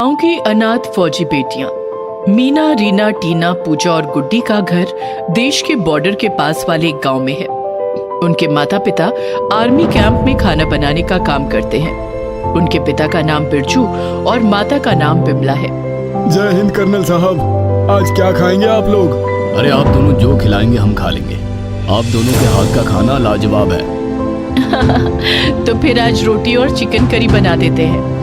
गांव की अनाथ फौजी बेटियां मीना, रीना, टीना, पूजा और गुड्डी का घर देश के बॉर्डर के पास वाले एक गांव में है। उनके माता पिता आर्मी कैंप में खाना बनाने का काम करते हैं। उनके पिता का नाम बिरजू और माता का नाम बिमला है। जय हिंद कर्नल साहब, आज क्या खाएंगे आप लोग? अरे आप दोनों जो खिलाएंगे हम खा लेंगे। आप दोनों के हाथ का खाना लाजवाब है। तो फिर आज रोटी और चिकन करी बना देते हैं।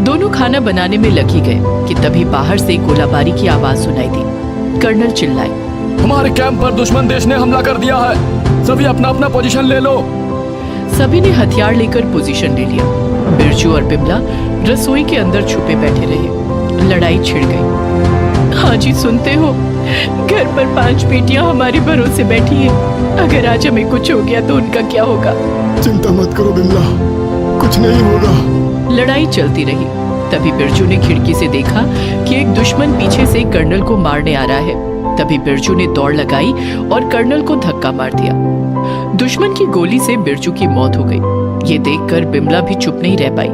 दोनों खाना बनाने में लगी गए कि तभी बाहर से गोलाबारी की आवाज सुनाई दी। कर्नल चिल्लाए, हमारे कैंप पर दुश्मन देश ने हमला कर दिया है, सभी अपना अपना पोजीशन ले लो। सभी ने हथियार लेकर पोजीशन ले लिया। बिरजू और बिमला रसोई के अंदर छुपे बैठे रहे। लड़ाई छिड़ गई। हाँ जी, सुनते हो, घर पर 5 बेटियां हमारे भरोसे बैठी है। अगर आज हमें कुछ हो गया तो उनका क्या होगा? चिंता मत करो बिमला, कुछ नहीं होगा। लड़ाई चलती रही। तभी बिरजू ने खिड़की से देखा कि एक दुश्मन पीछे से कर्नल को मारने आ रहा है। तभी बिरजू ने दौड़ लगाई और कर्नल को धक्का मार दिया। दुश्मन की गोली से बिरजू की मौत हो गई। ये देखकर बिमला भी चुप नहीं रह पाई।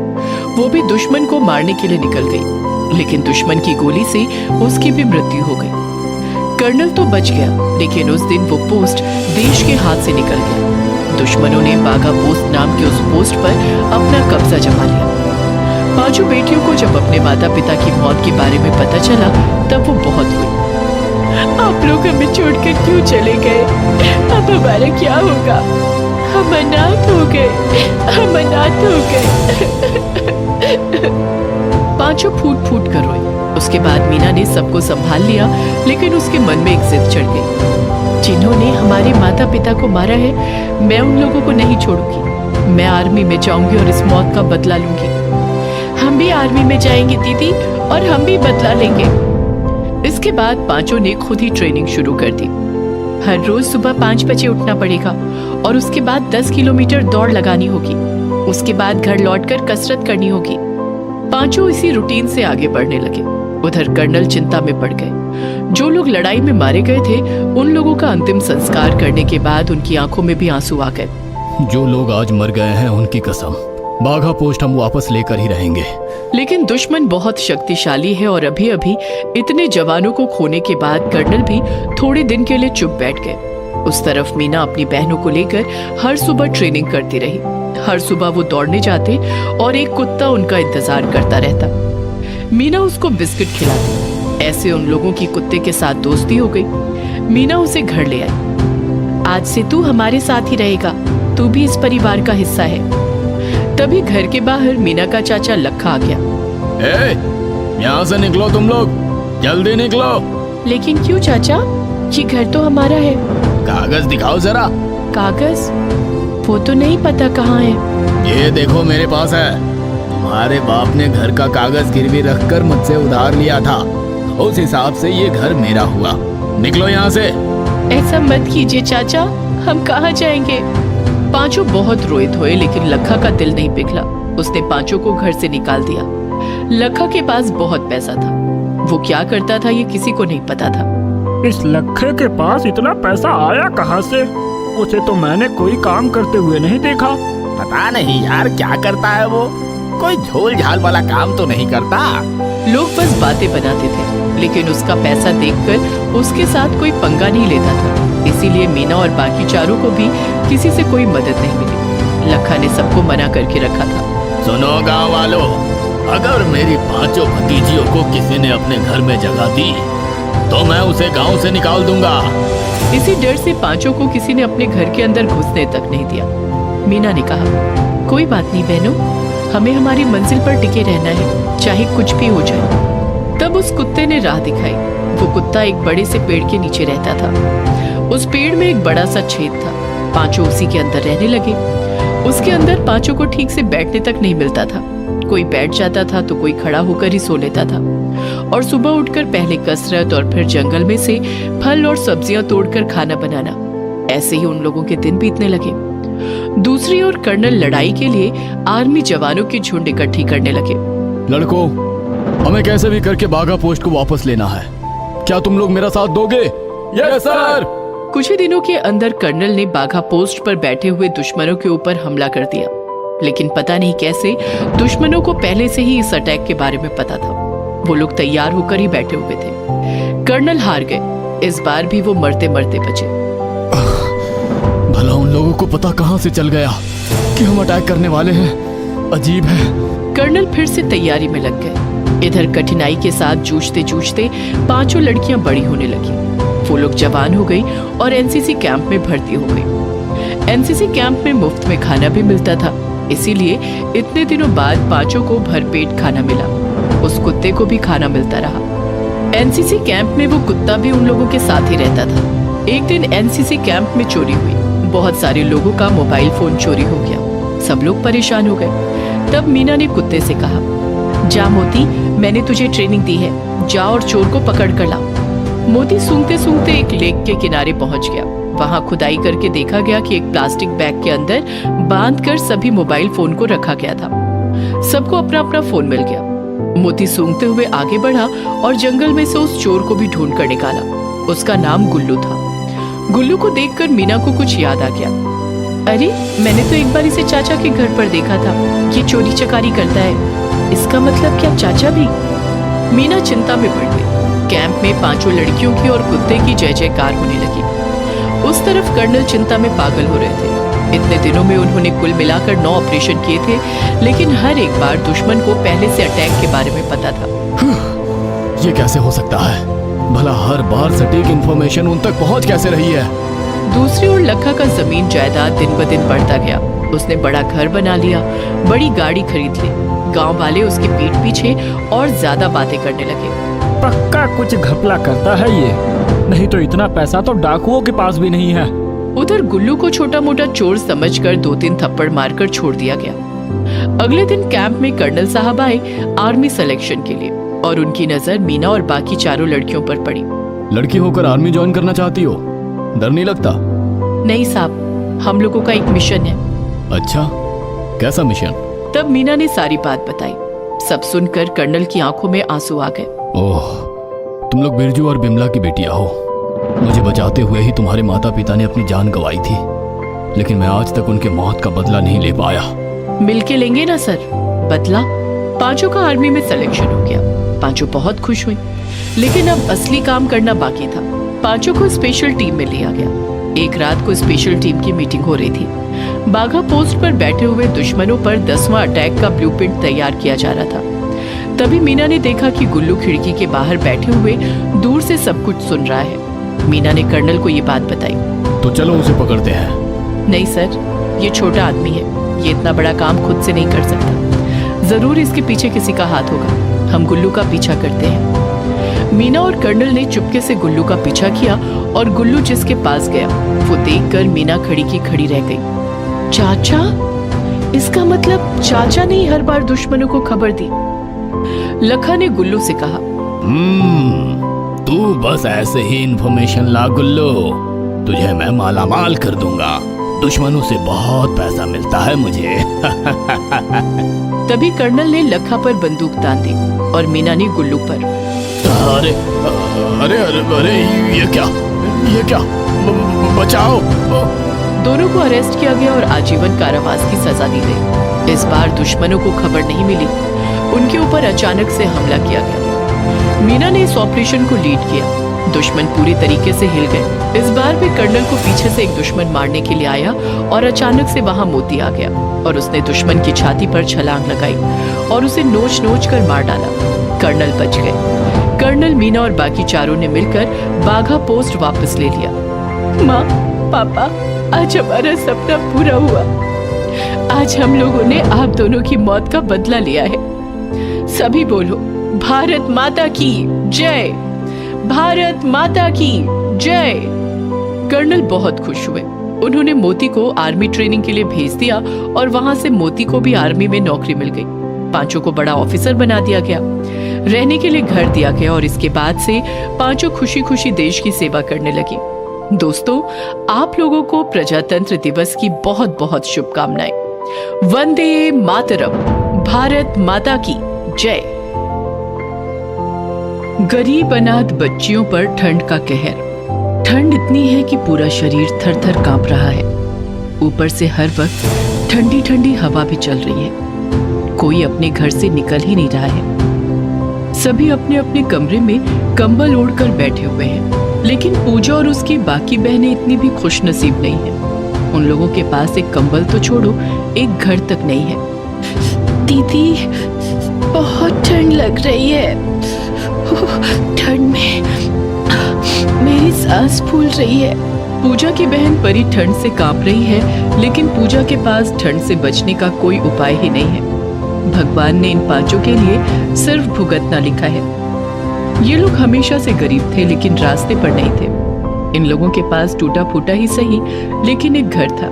वो भी दुश्मन को मारने के लिए निकल गई, लेकिन दुश्मन की गोली से उसकी भी मृत्यु हो गई। कर्नल तो बच गया, लेकिन उस दिन वो पोस्ट देश के हाथ से निकल गया। दुश्मनों ने बाघा पोस्ट नाम के उस पोस्ट पर अपना कब्जा जमा लिया। 5 बेटियों को जब अपने माता पिता की मौत के बारे में पता चला तब वो बहुत हुई। आप लोग हमें छोड़कर क्यों चले गए? अब हमारा क्या होगा? हम अनाथ हो गए, हम अनाथ हो गए। 5 फूट फूट कर रोई। उसके बाद मीना ने सबको संभाल लिया, लेकिन उसके मन में एक जिद चढ़ गई। जिन्होंने हमारे माता पिता को मारा है, मैं उन लोगों को नहीं छोड़ूंगी। मैं आर्मी में जाऊंगी और इस मौत का बदला लूंगी। हम भी आर्मी में जाएंगे दीदी, और हम भी बदला लेंगे। इसके बाद 5 ने खुद ही ट्रेनिंग शुरू कर दी। हर रोज सुबह 5 बजे उठना पड़ेगा और उसके बाद 10 किलोमीटर दौड़ लगानी होगी। उसके बाद घर लौटकर कसरत करनी होगी। 5 इसी रूटीन से आगे बढ़ने लगे। उधर कर्नल चिंता में पड़ गए। जो लोग लड़ाई में मारे गए थे, उन लोगों का अंतिम संस्कार करने के बाद उनकी आंखों में भी आंसू आ गए। जो लोग आज मर गए हैं उनकी कसम, बाघा पोस्ट हम वापस लेकर ही रहेंगे। लेकिन दुश्मन बहुत शक्तिशाली है और अभी अभी इतने जवानों को खोने के बाद कर्नल भी थोड़े दिन के लिए चुप बैठ गए। उस तरफ मीना अपनी बहनों को लेकर हर सुबह ट्रेनिंग करती रही। हर सुबह वो दौड़ने जाते और एक कुत्ता उनका इंतजार करता रहता। मीना उसको बिस्किट खिलाती। ऐसे उन लोगों की कुत्ते के साथ दोस्ती हो गई। मीना उसे घर ले आई। आज से तू हमारे साथ ही रहेगा, तू भी इस परिवार का हिस्सा है। तभी घर के बाहर मीना का चाचा लखा आ गया। यहाँ से निकलो तुम लोग, जल्दी निकलो। लेकिन क्यों चाचा? ये घर तो हमारा है। कागज दिखाओ जरा। कागज? वो तो नहीं पता कहाँ है। ये देखो मेरे पास है। तुम्हारे बाप ने घर का कागज गिरवी रखकर मुझसे उधार लिया था, उस हिसाब से ये घर मेरा हुआ। निकलो यहाँ से। ऐसा मत कीजिए चाचा, हम कहाँ जाएंगे? 5 बहुत रोए धोए, लेकिन लखा का दिल नहीं पिघला। उसने 5 को घर से निकाल दिया। लखा के पास बहुत पैसा था। वो क्या करता था ये किसी को नहीं पता था। इस लखे के पास इतना पैसा आया कहाँ से? उसे तो मैंने कोई काम करते हुए नहीं देखा। पता नहीं यार क्या करता है वो, कोई झोल झाल वाला काम तो नहीं करता। लोग बस बातें बनाते थे, लेकिन उसका पैसा देखकर उसके साथ कोई पंगा नहीं लेता था। इसीलिए मीना और बाकी चारों को भी किसी से कोई मदद नहीं मिली। लखा ने सबको मना करके रखा था। सुनो गाँव वालों, अगर मेरी 5 भतीजियों को किसी ने अपने घर में जगह दी तो मैं उसे गांव से निकाल दूंगा। इसी डर से 5 को किसी ने अपने घर के अंदर घुसने तक नहीं दिया। मीना ने कहा, कोई बात नहीं बहनों, हमें हमारी मंजिल पर टिके रहना है, चाहे कुछ भी हो जाए। तब उस कुत्ते ने राह दिखाई। वो कुत्ता एक बड़े से पेड़ के नीचे रहता था। उस पेड़ में एक बड़ा सा छेद था। 5 उसी के अंदर रहने लगे। उसके अंदर 5 को ठीक से बैठने तक नहीं मिलता था। कोई बैठ जाता था तो कोई खड़ा होकर ही सो लेता था। और सुबह उठकर पहले कसरत और फिर जंगल में से फल और सब्जियां तोड़कर खाना बनाना। ऐसे ही उन लोगों के दिन बीतने लगे। दूसरी ओर कर्नल लड़ाई के लिए आर्मी जवानों की झुंड इकट्ठी करने लगे। लड़कों, हमें कैसे भी करके बाघा पोस्ट को वापस लेना है। क्या तुम लोग मेरा साथ दोगे? Yes sir. कुछ ही दिनों के अंदर कर्नल ने बाघा पोस्ट पर बैठे हुए दुश्मनों के ऊपर हमला कर दिया। लेकिन पता नहीं कैसे दुश्मनों को पहले से ही इस अटैक के बारे में पता था। वो लोग तैयार होकर ही बैठे हुए थे। कर्नल हार गए। इस बार भी वो मरते मरते बचे। भला उन लोगों को पता कहां से चल गया कि हम अटैक करने वाले हैं? अजीब है। कर्नल फिर से तैयारी में लग गए। इधर कठिनाई के साथ जूझते जूझते पांचों लड़कियां बड़ी होने लगी। वो लोग जवान हो गई और एनसीसी कैंप में भर्ती हो गई। एनसीसी कैंप में मुफ्त में खाना भी मिलता था, इसीलिए इतने दिनों बाद पांचों को भरपेट खाना मिला। उस कुत्ते को भी खाना मिलता रहा। एनसीसी कैंप में वो कुत्ता भी उन लोगों के साथ ही रहता था। एक दिन एनसीसी कैंप में चोरी हुई। बहुत सारे लोगों का मोबाइल फोन चोरी हो गया। सब लोग परेशान हो गए। तब मीना ने कुत्ते से कहा, जा मोती, मैंने तुझे ट्रेनिंग दी है, जा और चोर को पकड़ कर ला। मोती सूंघते सूंघते एक लेक के किनारे पहुंच गया। वहां खुदाई करके देखा गया कि एक प्लास्टिक बैग के अंदर बांधकर सभी मोबाइल फोन को रखा गया था। सबको अपना अपना फोन मिल गया। मोती सूंघते हुए आगे बढ़ा और जंगल में से उस चोर को भी ढूंढ कर निकाला। उसका नाम गुल्लू था। गुल्लू को देखकर मीना को कुछ याद आ गया। अरे, मैंने तो एक बार इसे चाचा के घर पर देखा था। ये चोरी चकारी करता है। इसका मतलब क्या चाचा भी? मीना चिंता में पड़ गई। कैंप में पांचों लड़कियों की और कुत्ते की जय जयकार होने लगी। उस तरफ कर्नल चिंता में पागल हो रहे थे। इतने दिनों में उन्होंने कुल मिलाकर 9 ऑपरेशन किए थे, लेकिन हर एक बार दुश्मन को पहले से अटैक के बारे में पता था। ये कैसे हो सकता है? भला हर बार सटीक इंफॉर्मेशन उन तक पहुंच कैसे रही है? दूसरी ओर लखा का जमीन जायदाद दिन ब दिन बढ़ता गया। उसने बड़ा घर बना लिया, बड़ी गाड़ी खरीद ली। गांव वाले उसके पीठ पीछे और ज्यादा बातें करने लगे। पक्का कुछ घपला करता है ये, नहीं तो इतना पैसा तो डाकुओं के पास भी नहीं है। उधर गुल्लू को छोटा मोटा चोर समझकर 2-3 थप्पड़ मारकर छोड़ दिया गया। अगले दिन कैंप में कर्नल साहब आए आर्मी सिलेक्शन के लिए और उनकी नजर मीना और बाकी चारों लड़कियों पर पड़ी। लड़की होकर आर्मी ज्वाइन करना चाहती हो? डर नहीं लगता? नहीं साहब, हम लोगों का एक मिशन है। अच्छा, कैसा मिशन? तब मीना ने सारी बात बताई। सब सुनकर कर्नल की आंखों में आंसू आ गए। ओह, तुम लोग बिरजू और बिमला की बेटियां हो। मुझे बचाते हुए ही तुम्हारे माता पिता ने अपनी जान गंवाई थी, लेकिन मैं आज तक उनके मौत का बदला नहीं ले पाया। मिलके लेंगे ना सर बदला। पांचों का आर्मी में सिलेक्शन हो गया। पांचों बहुत खुश हुई, लेकिन अब असली काम करना बाकी था। पांचों को स्पेशल टीम में लिया गया। एक रात को स्पेशल टीम की मीटिंग हो रही थी। बाघा पोस्ट पर बैठे हुए दुश्मनों पर 10वां अटैक का ब्लूप्रिंट तैयार किया जा रहा था। तभी मीना ने देखा कि गुल्लू खिड़की के बाहर बैठे हुए दूर से सब कुछ सुन रहा है। मीना ने कर्नल को ये बात बताई। तो चलो उसे पकड़ते हैं। नहीं सर, ये छोटा आदमी है, ये इतना बड़ा काम खुद से नहीं कर सकता। जरूर इसके पीछे किसी का हाथ होगा। हम गुल्लू का पीछा करते हैं। मीना और कर्नल ने चुपके से गुल्लू का पीछा किया और गुल्लू जिसके पास गया वो देखकर मीना खड़ी की खड़ी रह गई। चाचा? इसका मतलब चाचा ने हर बार दुश्मनों को खबर दी। लखा ने गुल्लू से कहा, तू बस ऐसे ही इंफॉर्मेशन ला गुल्लू, तुझे मैं मालामाल कर दूंगा। दुश्मनों से बहुत पैसा मिलता है मुझे। तभी कर्नल ने लखा पर बंदूक तान दी और मीना ने गुल्लू पर। अरे अरे अरे अरे, ये क्या बचाओ। दोनों को अरेस्ट किया गया और आजीवन कारावास की सजा दी गई। इस बार दुश्मनों को खबर नहीं मिली। उनके ऊपर अचानक से हमला किया गया। मीना ने इस ऑपरेशन को लीड किया। दुश्मन पूरी तरीके से हिल गए। इस बार भी कर्नल को पीछे से एक दुश्मन मारने के लिए आया और अचानक से वहां मोती आ गया और उसने दुश्मन की छाती पर छलांग लगाई और उसे नोच नोच कर मार डाला। कर्नल बच गए। कर्नल, मीना और बाकी चारों ने मिलकर बाघा पोस्ट वापस ले लिया। माँ, पापा, आज हमारा सपना पूरा हुआ। आज हम लोगों ने आप दोनों की मौत का बदला लिया है। सभी बोलो, भारत माता की जय, भारत माता की जय। कर्नल बहुत खुश हुए। उन्होंने मोती को आर्मी ट्रेनिंग के लिए भेज दिया और वहां से मोती को भी आर्मी में नौकरी मिल गई। पांचों को बड़ा ऑफिसर बना दिया गया। रहने के लिए घर दिया गया और इसके बाद से पांचों खुशी खुशी देश की सेवा करने लगी। दोस्तों, आप लोगों को प्रजातंत्र दिवस की बहुत बहुत शुभकामनाएं। वंदे मातरम। भारत माता की जय। गरीब अनाथ बच्चियों पर ठंड का कहर। ठंड इतनी है कि पूरा शरीर थर थर कांप रहा है। ऊपर से हर वक्त ठंडी ठंडी हवा भी चल रही है। कोई अपने घर से निकल ही नहीं रहा है। सभी अपने अपने कमरे में कंबल ओढ़कर बैठे हुए हैं, लेकिन पूजा और उसकी बाकी बहनें इतनी भी खुश नसीब नहीं है। उन लोगों के पास एक कंबल तो छोड़ो, एक घर तक नहीं है। दीदी, बहुत ठंड लग रही है। ठंड में मेरी सांस फूल रही है। पूजा की बहन परी ठंड से कांप रही है, लेकिन पूजा के पास ठंड से बचने का कोई उपाय ही नहीं है। भगवान ने इन पांचों के लिए सिर्फ भुगतना लिखा है। ये लोग हमेशा से गरीब थे, लेकिन रास्ते पर नहीं थे। इन लोगों के पास टूटा फूटा ही सही, लेकिन एक घर था।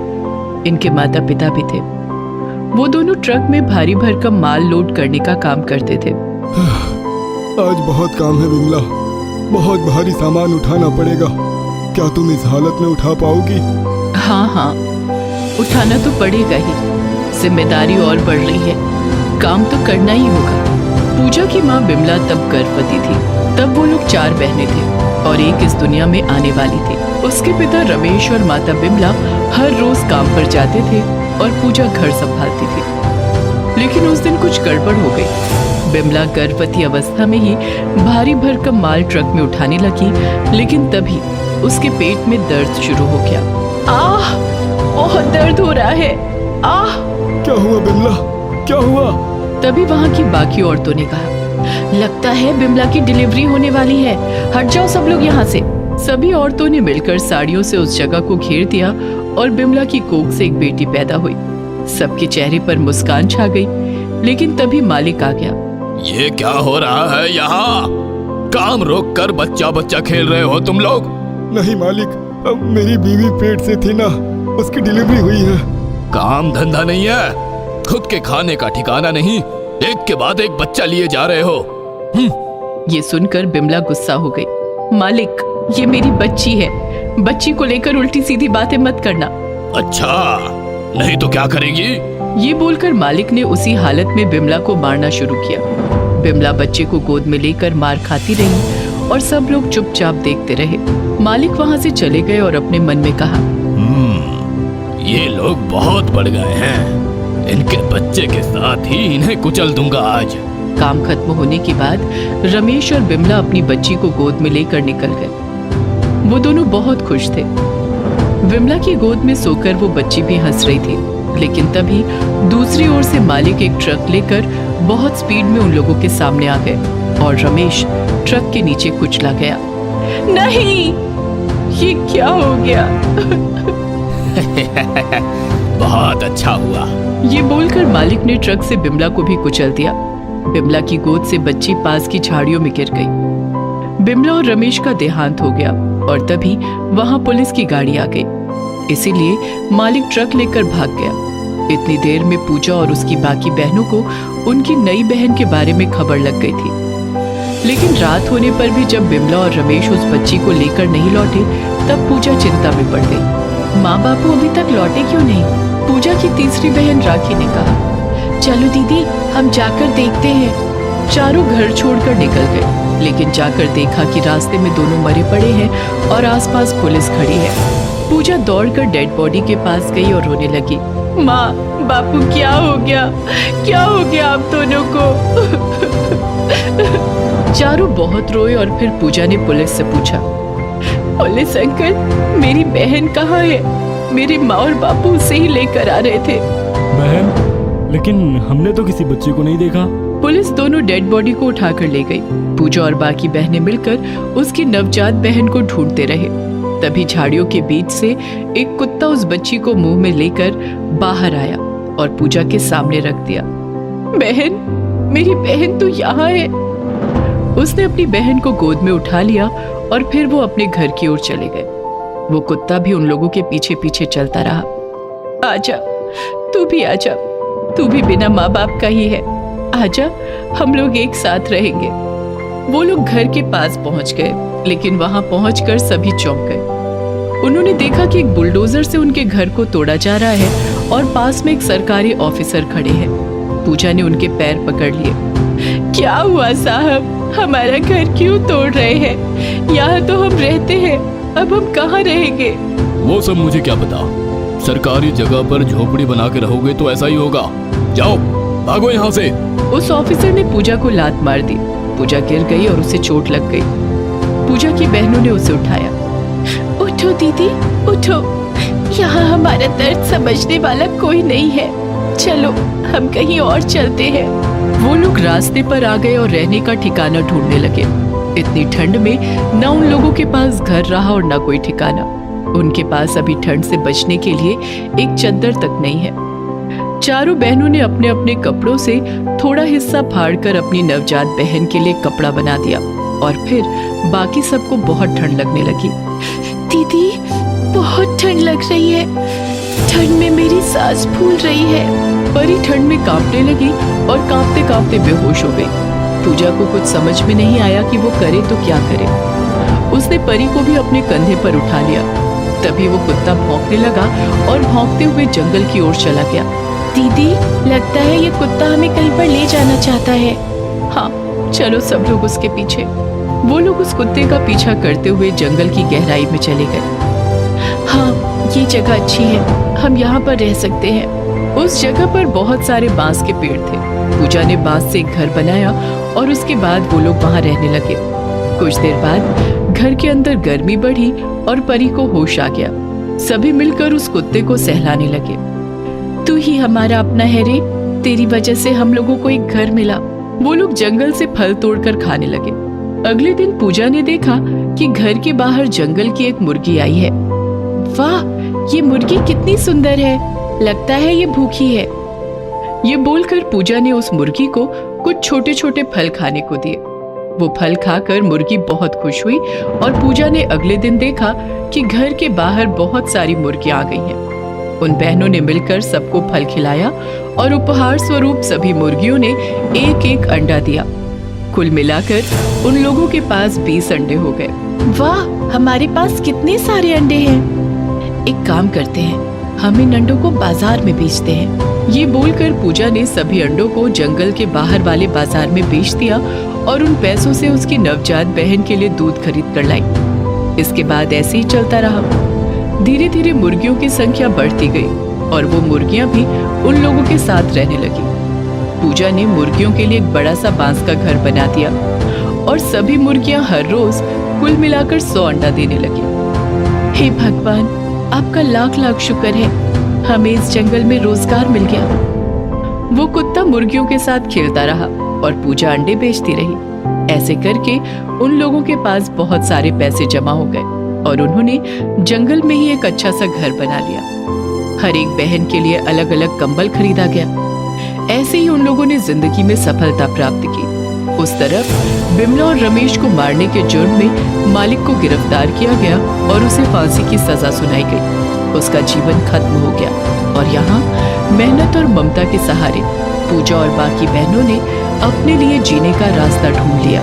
इनके माता पिता भी थे। वो दोनों ट्रक में भारी भरकम माल लोड करने का काम करते थे। आज बहुत काम है विमला, बहुत भारी सामान उठाना पड़ेगा। क्या तुम इस हालत में उठा पाओगी? हाँ, उठाना तो पड़ेगा ही। जिम्मेदारी और बढ़ रही है, काम तो करना ही होगा। पूजा की माँ बिमला तब गर्भवती थी। तब वो लोग 4 बहनें थे और एक इस दुनिया में आने वाली थी। उसके पिता रमेश और माता बिमला हर रोज काम पर जाते थे और पूजा घर संभालती थी। लेकिन उस दिन कुछ गड़बड़ हो गई। बिमला गर्भवती अवस्था में ही भारी भरकम माल ट्रक में उठाने लगी, लेकिन तभी उसके पेट में दर्द शुरू हो गया। आह, बहुत दर्द हो रहा है। आह! क्या हुआ बिमला, क्या हुआ? तभी वहाँ की बाकी औरतों ने कहा, लगता है बिमला की डिलीवरी होने वाली है, हट जाओ सब लोग यहाँ से। सभी औरतों ने मिलकर साड़ियों से उस जगह को घेर दिया और बिमला की कोख से एक बेटी पैदा हुई। सबके चेहरे पर मुस्कान छा गई, लेकिन तभी मालिक आ गया। ये क्या हो रहा है यहाँ? काम रोक कर बच्चा बच्चा खेल रहे हो तुम लोग? नहीं मालिक, अब मेरी बीवी पेट से थी ना, उसकी डिलीवरी हुई है। काम धंधा नहीं है, खुद के खाने का ठिकाना नहीं, एक के बाद एक बच्चा लिए जा रहे हो। ये सुनकर बिमला गुस्सा हो गई। मालिक, ये मेरी बच्ची है, बच्ची को लेकर उल्टी सीधी बातें मत करना। अच्छा, नहीं तो क्या करेगी? ये बोलकर मालिक ने उसी हालत में बिमला को मारना शुरू किया। बिमला बच्चे को गोद में लेकर मार खाती रही और सब लोग चुपचाप देखते रहे। मालिक वहाँ से चले गए और अपने मन में कहा, ये लोग बहुत बढ़ गए हैं, इनके बच्चे के साथ ही इन्हें कुचल दूंगा आज। काम खत्म होने के बाद रमेश और बिमला अपनी बच्ची को गोद में लेकर निकल गए। वो दोनों बहुत खुश थे। बिमला की गोद में सोकर वो बच्ची भी हंस रही थी, लेकिन तभी दूसरी ओर से मालिक एक ट्रक लेकर बहुत स्पीड में उन लोगों के सामने आ गए और रमेश ट्रक के नीचे कुचला गया। नहीं, ये क्या हो गया? बहुत अच्छा हुआ। ये बोलकर मालिक ने ट्रक से बिमला को भी कुचल दिया। बिमला की गोद से बच्ची पास की झाड़ियों में गिर गई। बिमला और रमेश का देहांत हो गया और तभी वहां पुलिस की गाड़ी आ गई। इसीलिए मालिक ट्रक लेकर भाग गया। इतनी देर में पूजा और उसकी बाकी बहनों को उनकी नई बहन के बारे में खबर लग गई थी। लेकिन रात होने पर भी जब बिमला और रमेश उस बच्ची को लेकर नहीं लौटे, तब पूजा चिंता में पड़ गई। माँ बापू अभी तक लौटे क्यों नहीं? पूजा की तीसरी बहन राखी ने कहा, चलो दीदी, हम जाकर देखते हैं। चारों घर छोड़कर निकल गए, लेकिन जाकर देखा कि रास्ते में दोनों मरे पड़े हैं और आसपास पुलिस खड़ी है। पूजा दौड़कर डेड बॉडी के पास गई और रोने लगी। माँ, बापू, क्या हो गया? क्या हो गया आप दोनों को? चारों बहुत रोए और फिर पूजा ने पुलिस से पूछा, पुलिस अंकल, मेरी बहन कहाँ है? मेरी माँ और बापू उसे ही लेकर आ रहे थे। बहन, लेकिन हमने तो किसी बच्चे को नहीं देखा। पुलिस दोनों डेड बॉडी को उठाकर ले गई। पूजा और बाकी बहनें मिलकर उसकी नवजात बहन को ढूंढते रहे। तभी झाड़ियों के बीच से एक कुत्ता उस बच्ची को मुंह में लेकर बाहर आया और पूजा के सामने रख दिया। बहन, मेरी बहन तो यहाँ है। उसने अपनी बहन को गोद में उठा लिया और फिर वो अपने घर की ओर चले गए। वो कुत्ता भी उन लोगों के पीछे पीछे चलता रहा। आजा, तू भी आजा, तू भी बिना माँ बाप का ही है। आजा, हम लोग एक साथ रहेंगे। वो लोग घर के पास पहुंच गए, लेकिन वहां पहुंचकर सभी चौंक गए। उन्होंने देखा कि एक बुलडोजर से उनके घर को तोड़ा जा रहा है और पास में एक सरकारी ऑफिसर खड़े हैं। पूजा ने उनके पैर पकड़ लिए। क्या हुआ साहब, हमारा घर क्यों तोड़ रहे हैं? यहाँ तो हम रहते हैं, अब हम कहाँ रहेंगे? वो सब मुझे क्या पता, सरकारी जगह पर झोपड़ी बना के रहोगे तो ऐसा ही होगा। जाओ, भागो यहाँ से। उस ऑफिसर ने पूजा को लात मार दी। पूजा गिर गई और उसे चोट लग गई। पूजा की बहनों ने उसे उठाया। उठो दीदी, उठो, यहाँ हमारा दर्द समझने वाला कोई नहीं है, चलो हम कहीं और चलते हैं। वो लोग रास्ते पर आ गए और रहने का ठिकाना ढूंढने लगे। इतनी ठंड में न उन लोगों के पास घर रहा और न कोई ठिकाना। उनके पास अभी ठंड से बचने के लिए एक चद्दर तक नहीं है। चारों बहनों ने अपने अपने कपड़ों से थोड़ा हिस्सा फाड़कर अपनी नवजात बहन के लिए कपड़ा बना दिया और फिर बाकी सबको बहुत ठंड लगने लगी। दीदी, बहुत ठंड लग रही है, ठंड में मेरी सांस फूल रही है। परी ठंड में कांपने लगी और कांपते कांपते बेहोश हो गई। पूजा को कुछ समझ में नहीं आया कि वो करे तो क्या करे। उसने परी को भी अपने कंधे पर उठा लिया। तभी वो कुत्ता भौंकने लगा और भौंकते हुए जंगल की ओर चला गया। दीदी, लगता है ये कुत्ता हमें कहीं पर ले जाना चाहता है। हाँ, चलो सब लोग उसके पीछे। वो लोग उस कुत्ते का पीछा करते हुए जंगल की गहराई में चले गए। हाँ, ये जगह अच्छी है, हम यहाँ पर रह सकते हैं। उस जगह पर बहुत सारे बांस के पेड़ थे। पूजा ने बांस से एक घर बनाया और उसके बाद वो लोग वहाँ रहने लगे। कुछ देर बाद घर के अंदर गर्मी बढ़ी और परी को होश आ गया। सभी मिलकर उस कुत्ते को सहलाने लगे। तू ही हमारा अपना है रे, तेरी वजह से हम लोगों को एक घर मिला। वो लोग जंगल से फल तोड़कर खाने लगे। अगले दिन पूजा ने देखा कि घर के बाहर जंगल की एक मुर्गी आई है। वाह, ये मुर्गी कितनी सुंदर है, लगता है ये भूखी है। ये बोलकर पूजा ने उस मुर्गी को कुछ छोटे छोटे फल खाने को दिए। वो फल खाकर मुर्गी बहुत खुश हुई और पूजा ने अगले दिन देखा कि घर के बाहर बहुत सारी मुर्गियां आ गई हैं। उन बहनों ने मिलकर सबको फल खिलाया और उपहार स्वरूप सभी मुर्गियों ने एक एक अंडा दिया। कुल मिलाकर उन लोगों के पास 20 अंडे हो गए। वाह, हमारे पास कितने सारे अंडे हैं। एक काम करते हैं, हम इन अंडों को बाजार में बेचते हैं। ये बोलकर पूजा ने सभी अंडों को जंगल के बाहर वाले बाजार में बेच दिया और उन पैसों से उसकी नवजात बहन के लिए दूध खरीद कर लाई। इसके बाद ऐसे ही चलता रहा। धीरे धीरे मुर्गियों की संख्या बढ़ती गई और वो मुर्गियां भी उन लोगों के साथ रहने लगी। पूजा ने मुर्गियों के लिए एक बड़ा सा बांस का घर बना दिया और सभी मुर्गियां हर रोज कुल मिलाकर 100 अंडा देने लगी। हे भगवान, आपका लाख लाख शुक्र है, हमें इस जंगल में रोजगार मिल गया। वो कुत्ता मुर्गियों के साथ खेलता रहा और पूजा अंडे बेचती रही। ऐसे करके उन लोगों के पास बहुत सारे पैसे जमा हो गए और उन्होंने जंगल में ही एक अच्छा सा घर बना लिया। हर एक बहन के लिए अलग अलग कंबल खरीदा गया। ऐसे ही उन लोगों ने जिंदगी में सफलता प्राप्त की। उस तरफ बिमला और रमेश को मारने के जुर्म में मालिक को गिरफ्तार किया गया और उसे फांसी की सजा सुनाई गई। उसका जीवन खत्म हो गया और यहाँ मेहनत और ममता के सहारे पूजा और बाकी बहनों ने अपने लिए जीने का रास्ता ढूंढ लिया।